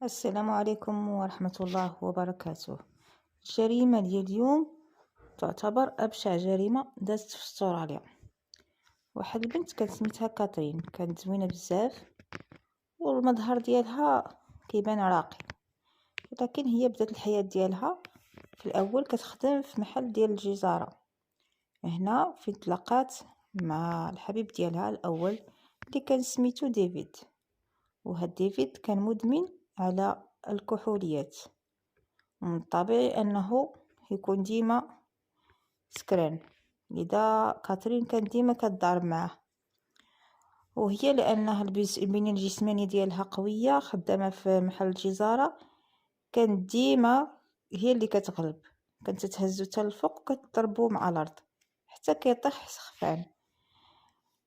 السلام عليكم ورحمة الله وبركاته. الجريمة ديال اليوم تعتبر أبشع جريمة دازت في استراليا. واحد البنت كانت سميتها كاترين، كانت زوينة بزاف والمظهر ديالها كيبان راقي، لكن هي بدات الحياة ديالها في الأول كتخدم في محل ديال الجزارة. هنا فين تلاقات مع الحبيب ديالها الأول اللي كان سميتو ديفيد، وهاد ديفيد كان مدمن على الكحوليات، من الطبيعي انه يكون ديما سكران، لذا كاترين كانت ديما كتضارب معاه. وهي لانها البنيه الجسمانيه ديالها قويه، خدامه في محل الجزاره، كانت ديما هي اللي كتغلب، كانت تهزو حتى الفوق وكتضربو مع الارض حتى كيطيح سخفان.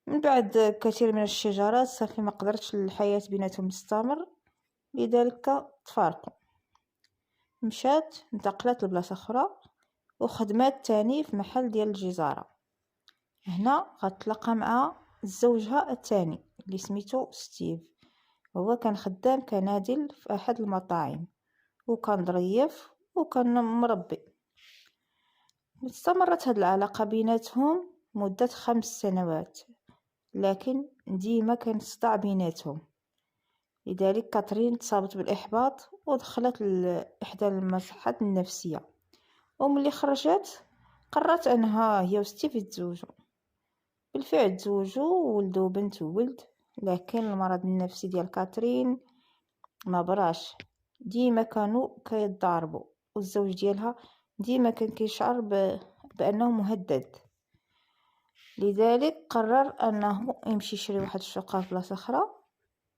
من بعد كثير من الشجرات صافي ما قدرتش الحياه بيناتهم تستمر، لذلك تفارقوا. مشات انتقلت لبلاصه اخرى وخدمات تاني في محل ديال الجزارة. هنا غتلاقى مع زوجها الثاني اللي سميتو ستيف، هو كان خدام كنادل في احد المطاعم، وكان ظريف وكان مربي. استمرت هاد العلاقة بيناتهم مدة 5 سنوات، لكن ديما كان صداع بيناتهم. لذلك كاترين تصابت بالإحباط ودخلت لإحدى المصحات النفسية، وملي خرجت قررت انها هي وستيف يتزوجوا. بالفعل تزوجوا وولدوا بنت وولد، لكن المرض النفسي ديال كاترين ما براش، ديما كانوا كيتضاربوا، والزوج ديالها ديما كان كيشعر بانه مهدد. لذلك قرر انه يمشي يشري واحد الشقه في بلاصه اخرى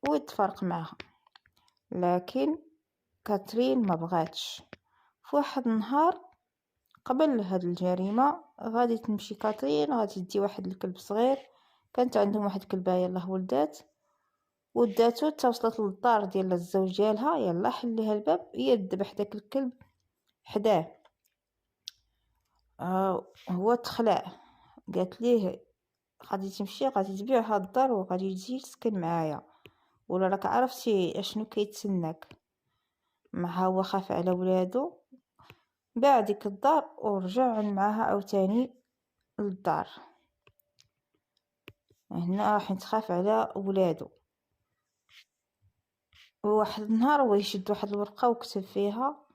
ويتفرق معها، لكن كاترين ما بغاتش. في واحد النهار قبل هاد الجريمة غادي تمشي كاترين غادي تدي واحد الكلب صغير، كانت عندهم واحد الكلبه يلاه ولدات، وداتو توصلت للدار ديال الزوج ديالها، يلا حليها الباب، هي تذبح داك الكلب حداه. هو تخلع، قالت ليه غادي تمشي غادي تبيع هاد الدار وغادي تجي تسكن معايا، ولا راك عرفتي اشنو كيتسناك. مع هو خاف على ولادو، باع ديك الدار ورجع معاها عاوتاني للدار. هنا راح تخاف على ولادو. وواحد النهار هو يشد واحد الورقه وكتب فيها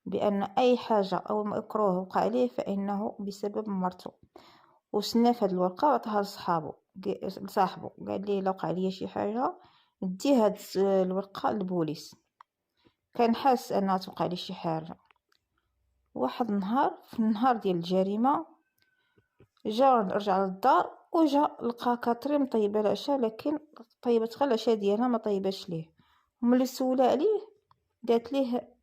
بان اي حاجه او مكروه وقع عليه فانه بسبب مرته، وسناف هاد الورقه وعطاها لصاحبو قال ليه لو وقع ليا شي حاجه دي هاد الورقه للبوليس. كان حاس انها توقع ليه شي حاجه. واحد النهار في النهار ديال الجريمه رجع للدار وجا لقى كاترين مطيبه العشاء، لكن طيبت غير العشاء ديالها ما طيباش ليه. وملي سولا عليه قالت ليه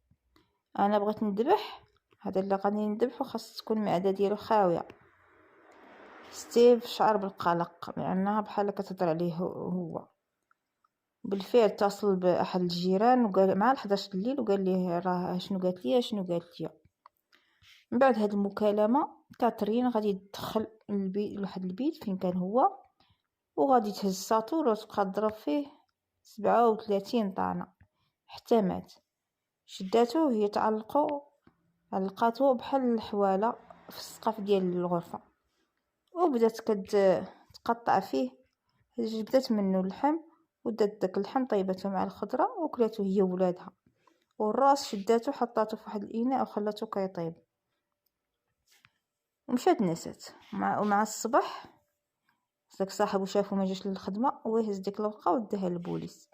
انا بغيت نذبح هذا اللي غادي نذبحو خاص تكون المعده ديالو خاويه. ستيف شعر بالقلق لانها بحال كتهضر عليه هو. بالفعل اتصل باحد الجيران وقال مع 11 الليل وقال ليه راه شنو قالت لي. من بعد هاد المكالمه كاترين غادي تدخل لواحد البيت فين كان هو، وغادي تهز ساطور وتبقى تضرب فيه 37 طعنه حتى مات. شداتو هي علقاتو بحال الحواله في السقف ديال الغرفه، وبدات تقطع فيه. جبدت منه اللحم ودات داك اللحم طيبته مع الخضره وكلاتو هي وولادها، والراس شداتو حطاتو في واحد الاناء وخلاتو كيطيب ومشات نست. ومع الصباح داك صاحبو شافو ما جاش للخدمه ويهز ديك الورقه وداها للبوليس.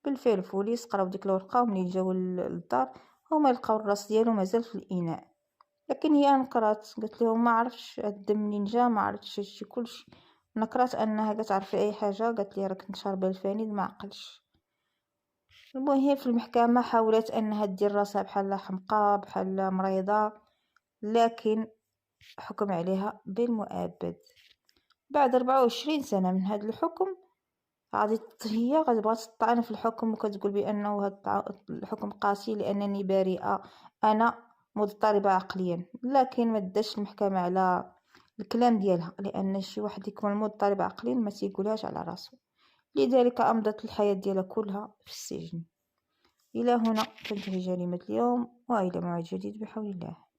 بالفعل البوليس قراو ديك الورقه، وملي جاو للدار هما لقاو الراس ديالو مازال في الاناء، لكن هي انكرت، قالت لهم ما عرفتش الدم منين جا، ما عرفتش هادشي كلشي. نكرت انها كتعرف اي حاجه، قالت لي راه كنت شاربه الفانيل ما عقلش. المهم في المحكمه حاولت انها دير راسها بحال حمقى بحال مريضه، لكن حكم عليها بالمؤبد. بعد 24 سنه من هذا الحكم هي غادي بغات تطعن في الحكم وكتقول بانه هذا الحكم قاسي لانني بريئه، انا مضطربه عقليا. لكن ما داش المحكمه على الكلام ديالها، لان شي واحد يكون مضطرب عقليا ما تيقولهاش على راسو. لذلك امضت الحياه ديالها كلها في السجن. إلى هنا تنتهي جريمة اليوم، وإلى موعد جديد بحول الله.